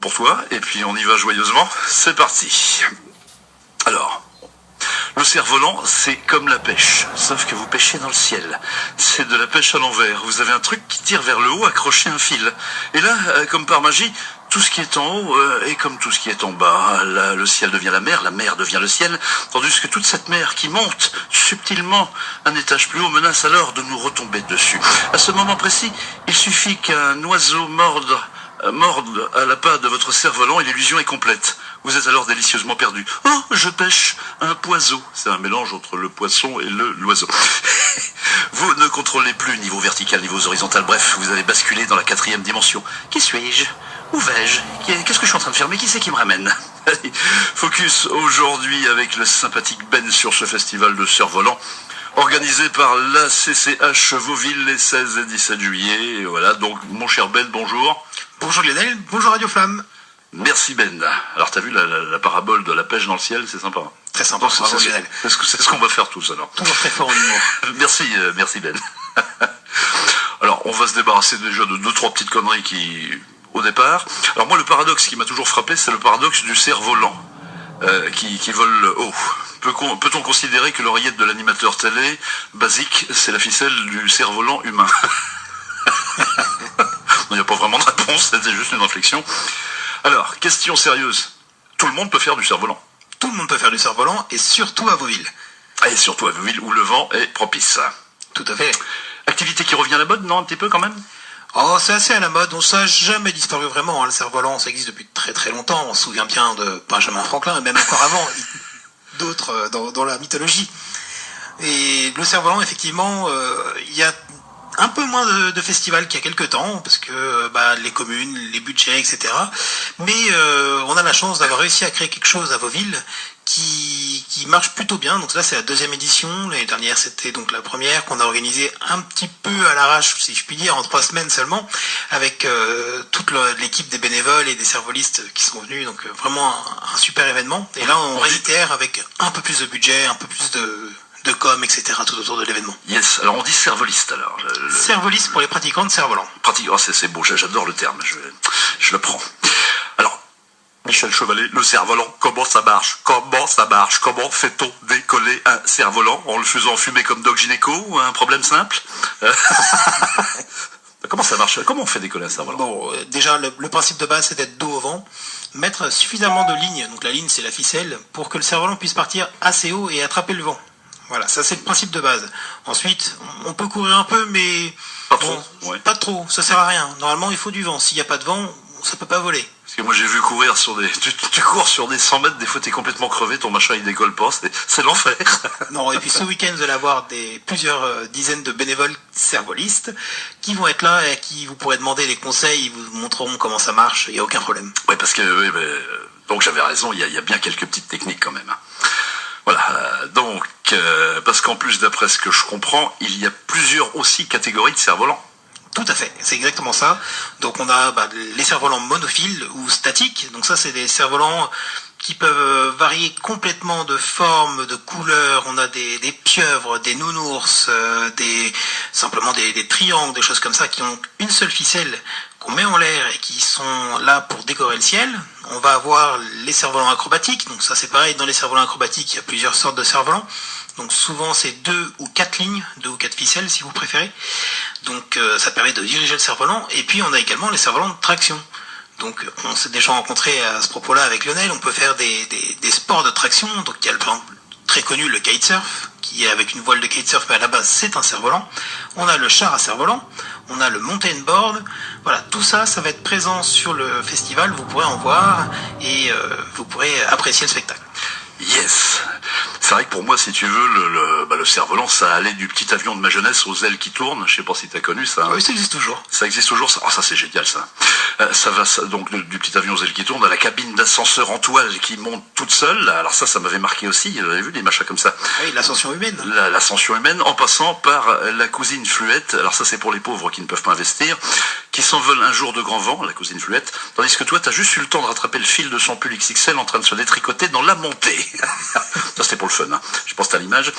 pour toi, et puis on y va joyeusement. C'est parti. Alors, le cerf-volant, c'est comme la pêche, sauf que vous pêchez dans le ciel. C'est de la pêche à l'envers. Vous avez un truc qui tire vers le haut, accroché à un fil. Et là, comme par magie, tout ce qui est en haut est comme tout ce qui est en bas. Là, le ciel devient la mer devient le ciel, tandis que toute cette mer qui monte subtilement un étage plus haut menace alors de nous retomber dessus. À ce moment précis, il suffit qu'un oiseau morde à l'appât de votre cerf-volant et l'illusion est complète. Vous êtes alors délicieusement perdu. Oh, je pêche un poiseau. C'est un mélange entre le poisson et l'oiseau. Vous ne contrôlez plus niveau vertical, niveau horizontal. Bref, vous avez basculé dans la 4e dimension. Qui suis-je? Où vais-je? Qu'est-ce que je suis en train de faire? Mais qui c'est qui me ramène? Allez, focus aujourd'hui avec le sympathique Ben sur ce festival de cerf-volant organisé par la CCH Vauville les 16 et 17 juillet. Et voilà, donc mon cher Ben, bonjour. Bonjour Lionel, bonjour Radio Flamme. Merci Ben. Alors t'as vu la parabole de la pêche dans le ciel, c'est sympa. Très sympa, bravo Lionel. C'est ce qu'on va faire tous alors. Toujours très fort en humour. Merci Ben. Alors on va se débarrasser déjà de 2-3 petites conneries au départ. Alors moi le paradoxe qui m'a toujours frappé, c'est le paradoxe du cerf-volant qui vole haut. Peut-on considérer que l'oreillette de l'animateur télé basique, c'est la ficelle du cerf-volant humain? Il n'y a pas vraiment de réponse, c'était juste une réflexion. Alors, question sérieuse. Tout le monde peut faire du cerf-volant. Tout le monde peut faire du cerf-volant, et surtout à Vauville. Et surtout à Vauville, où le vent est propice. Tout à fait. Activité qui revient à la mode, non, un petit peu quand même? Oh, c'est assez à la mode, ça n'a jamais disparu vraiment, hein. Le cerf-volant, ça existe depuis très très longtemps. On se souvient bien de Benjamin Franklin, et même encore avant, d'autres dans la mythologie. Et le cerf-volant, effectivement, il y a un peu moins de festivals qu'il y a quelques temps, parce que les communes, les budgets, etc. Mais on a la chance d'avoir réussi à créer quelque chose à Vauville qui marche plutôt bien. Donc là, c'est la 2e édition. L'année dernière, c'était donc la première qu'on a organisée un petit peu à l'arrache, si je puis dire, en 3 semaines seulement, avec toute l'équipe des bénévoles et des cervolistes qui sont venus. Donc vraiment un super événement. Et là, on réitère avec un peu plus de budget, un peu plus de com, etc. tout autour de l'événement. Yes, alors on dit cervoliste alors. Cervoliste pour les pratiquants de cerf-volant. Oh, c'est beau, j'adore le terme, je le prends. Alors, Michel Chevalet, le cerf-volant, comment ça marche? Comment fait-on décoller un cerf-volant? En le faisant fumer comme Doc Gynéco ou un problème simple? Comment ça marche? Comment on fait décoller un cerf-volant? Bon, déjà, le principe de base, c'est d'être dos au vent, mettre suffisamment de lignes, donc la ligne, c'est la ficelle, pour que le cerf-volant puisse partir assez haut et attraper le vent. Voilà, ça c'est le principe de base. Ensuite, on peut courir un peu, mais pas trop. Ouais. Pas trop, ça sert à rien. Normalement, il faut du vent. S'il n'y a pas de vent, ça peut pas voler. Parce que moi j'ai vu courir sur tu cours sur des 100 mètres, des fois t'es complètement crevé, ton machin il décolle pas, c'est l'enfer. Non, et puis ce week-end vous allez avoir plusieurs dizaines de bénévoles cervolistes qui vont être là et à qui vous pourrez demander des conseils, ils vous montreront comment ça marche, il n'y a aucun problème. Oui, parce que donc j'avais raison, il y a bien quelques petites techniques quand même. Voilà, donc parce qu'en plus d'après ce que je comprends, il y a plusieurs aussi catégories de cerfs-volants. Tout à fait, c'est exactement ça. Donc on a les cerfs-volants monophiles ou statiques. Donc ça, c'est des cerfs-volants qui peuvent varier complètement de forme, de couleur. On a des pieuvres, des nounours, simplement des triangles, des choses comme ça qui ont une seule ficelle qu'on met en l'air et qui sont là pour décorer le ciel. On va avoir les cerfs-volants acrobatiques. Donc ça, c'est pareil, dans les cerfs-volants acrobatiques, il y a plusieurs sortes de cerfs-volants. Donc souvent c'est 2 ou 4 lignes, 2 ou 4 ficelles si vous préférez. Donc ça permet de diriger le cerf-volant. Et puis on a également les cerfs-volants de traction. Donc on s'est déjà rencontré à ce propos-là avec Lionel. On peut faire des sports de traction. Donc il y a par exemple très connu le kitesurf, qui est avec une voile de kitesurf, mais à la base c'est un cerf-volant. On a le char à cerf-volant. On a le mountain board. Voilà, tout ça, ça va être présent sur le festival. Vous pourrez en voir et vous pourrez apprécier le spectacle. Yes. C'est vrai que pour moi, si tu veux, le cerf-volant, ça allait du petit avion de ma jeunesse aux ailes qui tournent. Je sais pas si tu as connu ça. Oui, ça existe toujours. Ça existe toujours. Ça, ça c'est génial ça. Ça va donc du petit avion aux ailes qui tournent à la cabine d'ascenseur en toile qui monte toute seule. Alors ça m'avait marqué aussi. Vous avez vu des machins comme ça. Oui, l'ascension humaine. L'ascension humaine, en passant par la cousine Fluette. Alors ça, c'est pour les pauvres qui ne peuvent pas investir, qui s'envolent un jour de grand vent, la cousine Fluette. Tandis que toi, t'as juste eu le temps de rattraper le fil de son pull XXL en train de se détricoter dans la montée. Ça, c'était pour le fun. Hein. Je pense que t'as l'image.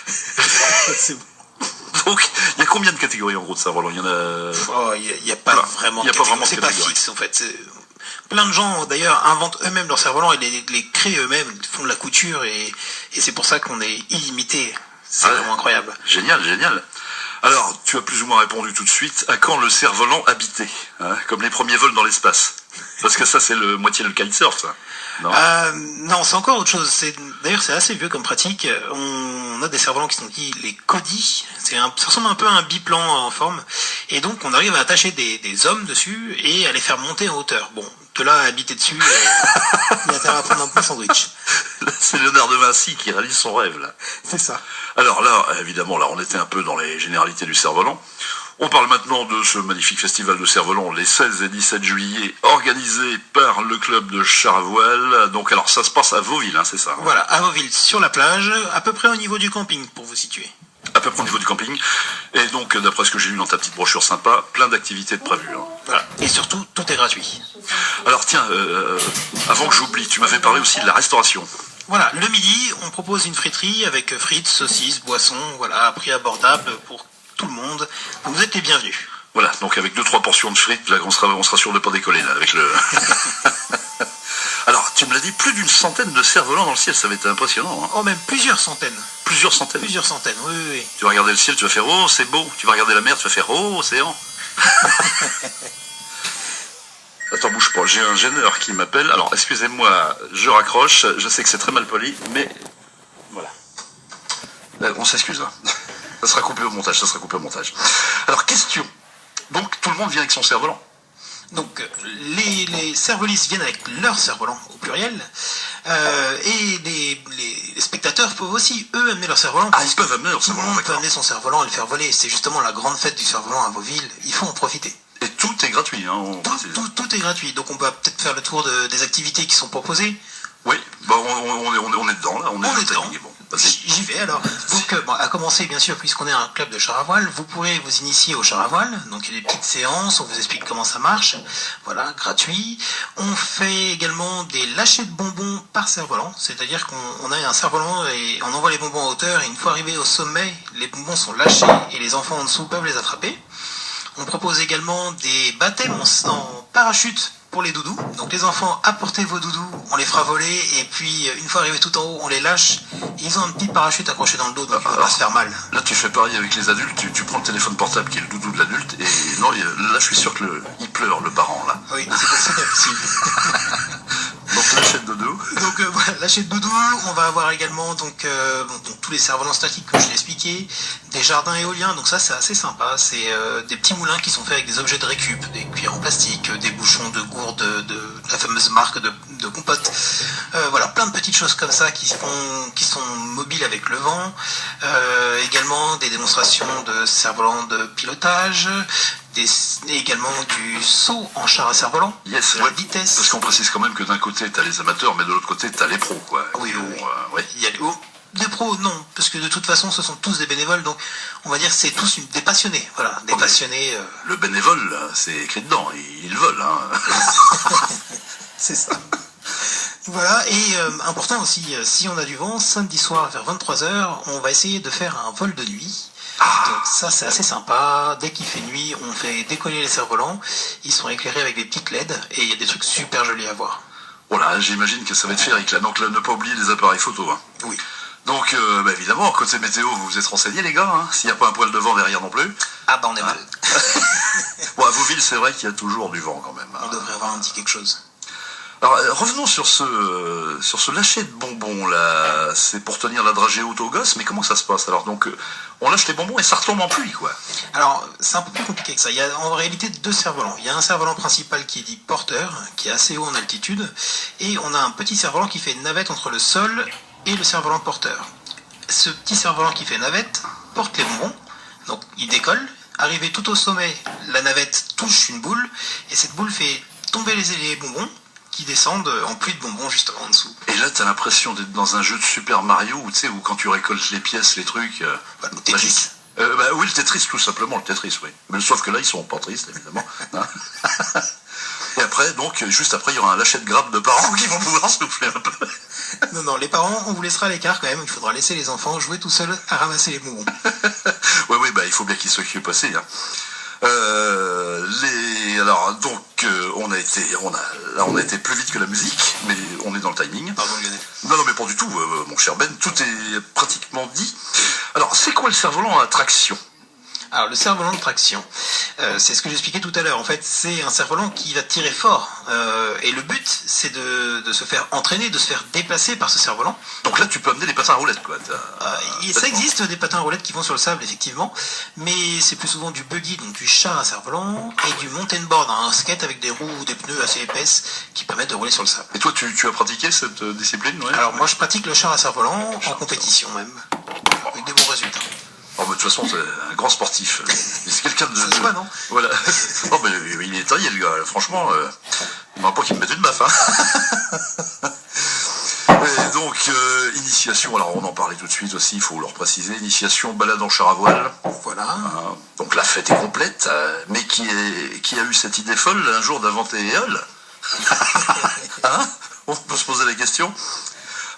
C'est bon. Donc, il y a combien de catégories en gros de cerfs-volants? Il y en a. Oh, il n'y a pas vraiment. Il n'y a pas vraiment de c'est pas catégorie. fixe en fait. Plein de gens, d'ailleurs, inventent eux-mêmes leurs cerfs-volants et les créent eux-mêmes, font de la couture, et c'est pour ça qu'on est illimité. C'est vraiment incroyable. Génial, génial. Alors, tu as plus ou moins répondu tout de suite. À quand le cerf-volant habité, hein, comme les premiers vols dans l'espace? Parce que ça, c'est moitié le kitesurf, ça. Non, non, c'est encore autre chose. D'ailleurs, c'est assez vieux comme pratique. On a des cerfs-volants qui sont dits les Cody. Ça ressemble un peu à un biplan en forme. Et donc, on arrive à attacher des hommes dessus et à les faire monter en hauteur. Bon, de là à habiter dessus, il y a intérêt à prendre un peu de sandwich. là, c'est Léonard de Vinci qui réalise son rêve, là. C'est ça. Alors là, évidemment, là, on était un peu dans les généralités du cerf-volant. On parle maintenant de ce magnifique festival de cerf-volant les 16 et 17 juillet, organisé par le club de char à voile. Donc, alors, ça se passe à Vauville, hein, c'est ça, hein? Voilà, à Vauville, sur la plage, à peu près au niveau du camping, pour vous situer. À peu près au niveau du camping. Et donc, d'après ce que j'ai lu dans ta petite brochure sympa, plein d'activités de prévues, hein. Voilà. Et surtout, tout est gratuit. Alors, tiens, avant que j'oublie, tu m'avais parlé aussi de la restauration. Voilà, le midi, on propose une friterie avec frites, saucisses, boissons, voilà, à prix abordable pour tout le monde. Donc, vous êtes les bienvenus. Voilà, donc avec 2-3 portions de frites, là, on sera sûr de pas décoller, là, avec le... Alors, tu me l'as dit, plus d'une centaine de cerfs-volants dans le ciel, ça va être impressionnant, hein. Oh, même plusieurs centaines. Plusieurs centaines. Plusieurs centaines, oui, oui, oui. Tu vas regarder le ciel, tu vas faire « Oh, c'est beau ». Tu vas regarder la mer, tu vas faire « Oh, océan ». Attends, bouge pas, j'ai un gêneur qui m'appelle. Alors, excusez-moi, je raccroche. Je sais que c'est très mal poli, mais voilà. On s'excuse, hein. Ça sera coupé au montage, Alors, question. Donc, tout le monde vient avec son cerf-volant. Donc, les cerf-volistes viennent avec leur cerf-volant, au pluriel, et les spectateurs peuvent aussi, eux, amener leur cerf-volant. Ah, ils peuvent amener leur Tout le cerf-volant, monde peut d'accord. amener son cerf-volant et le faire voler. C'est justement la grande fête du cerf-volant à Vauville. Il faut en profiter. Et tout est gratuit, hein, on précise. Tout est gratuit. Donc, on va peut-être faire le tour des activités qui sont proposées. Oui, bah on est dedans, là. On est dedans. Bon, vas-y. J'y vais alors. Donc, à commencer, bien sûr, puisqu'on est un club de char à voile, vous pourrez vous initier au char à voile. Donc, il y a des petites séances, on vous explique comment ça marche. Voilà, gratuit. On fait également des lâchers de bonbons par cerf-volant. C'est-à-dire qu'on a un cerf-volant et on envoie les bonbons en hauteur. Et une fois arrivé au sommet, les bonbons sont lâchés et les enfants en dessous peuvent les attraper. On propose également des baptêmes en parachute pour les doudous. Donc les enfants, apportez vos doudous, on les fera voler, et puis une fois arrivés tout en haut, on les lâche. Ils ont un petit parachute accroché dans le dos, donc il ne va pas se faire mal. Là, tu fais pareil avec les adultes, tu prends le téléphone portable qui est le doudou de l'adulte, et non, là, je suis sûr qu'il pleure, le parent, là. Oui, c'est pour ça qu'il est possible. Donc, lâcher de doudou. Donc voilà, lâcher de doudou, on va avoir également donc tous les cerfs-volants statiques que je l'ai expliqué, des jardins éoliens, donc ça c'est assez sympa, c'est des petits moulins qui sont faits avec des objets de récup, des cuillères en plastique, des bouchons de gourde de la fameuse marque de compote, voilà, plein de petites choses comme ça qui sont mobiles avec le vent, également des démonstrations de cerfs-volants de pilotage, et également du saut en char à cerf-volant, Yes, la vitesse. Parce qu'on précise quand même que d'un côté, t'as les amateurs, mais de l'autre côté, t'as les pros, quoi. Oui, Qui oui, vont, ouais. Il y a des pros, non, parce que de toute façon, ce sont tous des bénévoles, donc on va dire que c'est tous des passionnés, voilà, des passionnés. Le bénévole, là, c'est écrit dedans, ils le veulent, hein. C'est ça. Voilà, et important aussi, si on a du vent, samedi soir vers 23h, on va essayer de faire un vol de nuit. Donc ça c'est assez sympa, dès qu'il fait nuit, on fait décoller les cerfs-volants, ils sont éclairés avec des petites LED, et il y a des trucs super jolis à voir. Voilà, j'imagine que ça va être féerique, là. Donc là, ne pas oublier les appareils photo, hein. Oui. Donc, évidemment, côté météo, vous vous êtes renseignés, les gars, hein, s'il n'y a pas un poil de vent derrière non plus. Ah bah on est mal. Bon, à Vauville, c'est vrai qu'il y a toujours du vent, quand même, hein. On devrait avoir un petit quelque chose. Alors, revenons sur ce lâcher de bonbons, là. C'est pour tenir la dragée haute aux gosses, mais comment ça se passe? Alors, donc, on lâche les bonbons et ça retombe en pluie, quoi. Alors, c'est un peu plus compliqué que ça. Il y a en réalité deux cerfs-volants. Il y a un cerf-volant principal qui est dit porteur, qui est assez haut en altitude, et on a un petit cerf-volant qui fait navette entre le sol et le cerf-volant porteur. Ce petit cerf-volant qui fait navette porte les bonbons, donc il décolle. Arrivé tout au sommet, la navette touche une boule, et cette boule fait tomber les bonbons, qui descendent en pluie de bonbons juste en dessous. Et là, t'as l'impression d'être dans un jeu de Super Mario, où, tu sais, où quand tu récoltes les pièces, les trucs... Voilà, le Tetris. Oui, le Tetris, tout simplement, le Tetris, oui. Mais sauf que là, ils sont pas tristes, évidemment. Hein. Et après, donc, juste après, il y aura un lâcher de grappe de parents qui vont pouvoir souffler un peu. Non, les parents, on vous laissera à l'écart quand même. Il faudra laisser les enfants jouer tout seuls à ramasser les bonbons. Oui, il faut bien qu'ils s'occupent aussi, hein. Alors donc on a été plus vite que la musique, mais on est dans le timing. Pardon Lionel. Non, mais pas du tout, mon cher Ben, tout est pratiquement dit. Alors, c'est quoi le cerf-volant à traction? Alors le cerf-volant de traction, c'est ce que j'expliquais tout à l'heure. En fait, c'est un cerf-volant qui va tirer fort. Et le but, c'est de se faire entraîner, de se faire déplacer par ce cerf-volant. Donc là, tu peux amener des patins à roulettes, quoi. Ça existe des patins à roulettes qui vont sur le sable, effectivement, mais c'est plus souvent du buggy, donc du char à cerf-volant, et du mountain board, un skate avec des roues ou des pneus assez épaisses qui permettent de rouler sur le sable. Et toi, tu as pratiqué cette discipline, ouais? Alors moi, je pratique le char à cerf-volant en compétition même, avec des bons résultats. Oh, bah, de toute façon, c'est un grand sportif. C'est quelqu'un de... Ça se voit, non? Voilà. Oh, mais il est taillé, le gars. Franchement, il ne pas qu'il me mette une baffe, hein. Et donc, initiation, alors on en parlait tout de suite aussi, il faut leur préciser, initiation balade en char à voile. Voilà. Donc la fête est complète, mais qui a eu cette idée folle un jour d'inventer Éole? Hein? On peut se poser la question.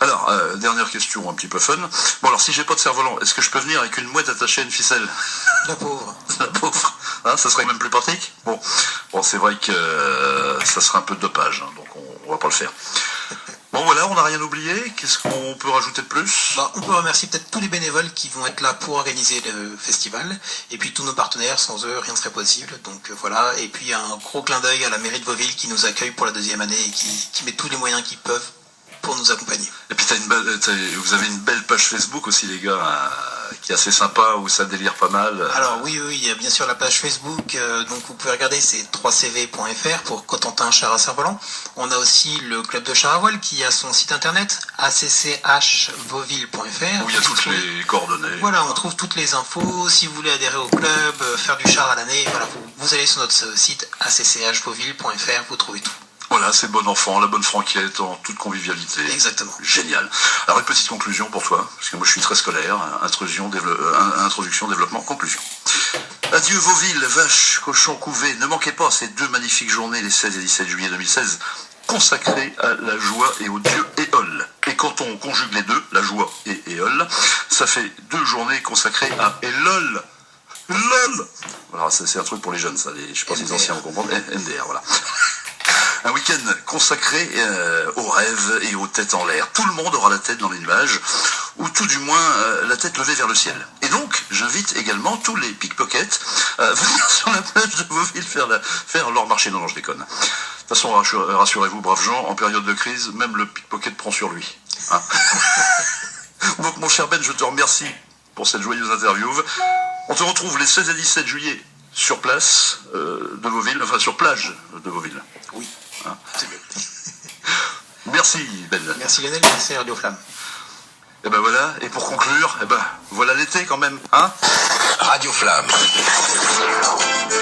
Alors, dernière question un petit peu fun. Bon, alors si j'ai pas de cerf-volant, est-ce que je peux venir avec une mouette attachée à une ficelle? La pauvre. La pauvre. Hein, ça serait même plus pratique. Bon, c'est vrai que ça serait un peu de dopage, hein, donc on va pas le faire. Bon voilà, on n'a rien oublié. Qu'est-ce qu'on peut rajouter de plus? On peut remercier peut-être tous les bénévoles qui vont être là pour organiser le festival, et puis tous nos partenaires, sans eux rien ne serait possible, donc voilà, et puis un gros clin d'œil à la mairie de Vauville qui nous accueille pour la deuxième année et qui met tous les moyens qu'ils peuvent pour nous accompagner. Et puis vous avez une belle page Facebook aussi, les gars, qui est assez sympa, où ça délire pas mal. Alors oui, il y a bien sûr la page Facebook, donc vous pouvez regarder, c'est 3cv.fr pour Cotentin Char à Cerf-Volant. On a aussi le club de char à voile qui a son site internet, acchvauville.fr. Où il y a toutes les coordonnées. Voilà, on trouve toutes les infos. Si vous voulez adhérer au club, faire du char à l'année, voilà, vous allez sur notre site acchvauville.fr, vous trouvez tout. Voilà, c'est bon enfant, la bonne franquette, en toute convivialité. Exactement. Génial. Alors une petite conclusion pour toi, parce que moi je suis très scolaire, introduction, développement, conclusion. Adieu Vauville, vaches, cochons, couvées, ne manquez pas ces deux magnifiques journées, les 16 et 17 juillet 2016, consacrées à la joie et au dieu Éole. Et quand on conjugue les deux, la joie et Éole, ça fait 2 journées consacrées à Élol. LOL. Voilà, c'est un truc pour les jeunes, ça, je sais pas si les anciens vont comprendre. MDR, voilà. Un week-end consacré aux rêves et aux têtes en l'air. Tout le monde aura la tête dans les nuages, ou tout du moins la tête levée vers le ciel. Et donc, j'invite également tous les pickpockets à venir sur la plage de Vauville faire leur marché. Non, je déconne. De toute façon, rassurez-vous, braves gens, en période de crise, même le pickpocket prend sur lui. Hein. Donc, mon cher Ben, je te remercie pour cette joyeuse interview. On te retrouve les 16 et 17 juillet sur place de Vauville, enfin sur plage de Vauville. Oui. Hein, c'est bien. Merci Ben. Merci Lionel, merci Radio Flamme. Et ben voilà, et pour conclure, voilà l'été quand même, hein? Radio Flamme.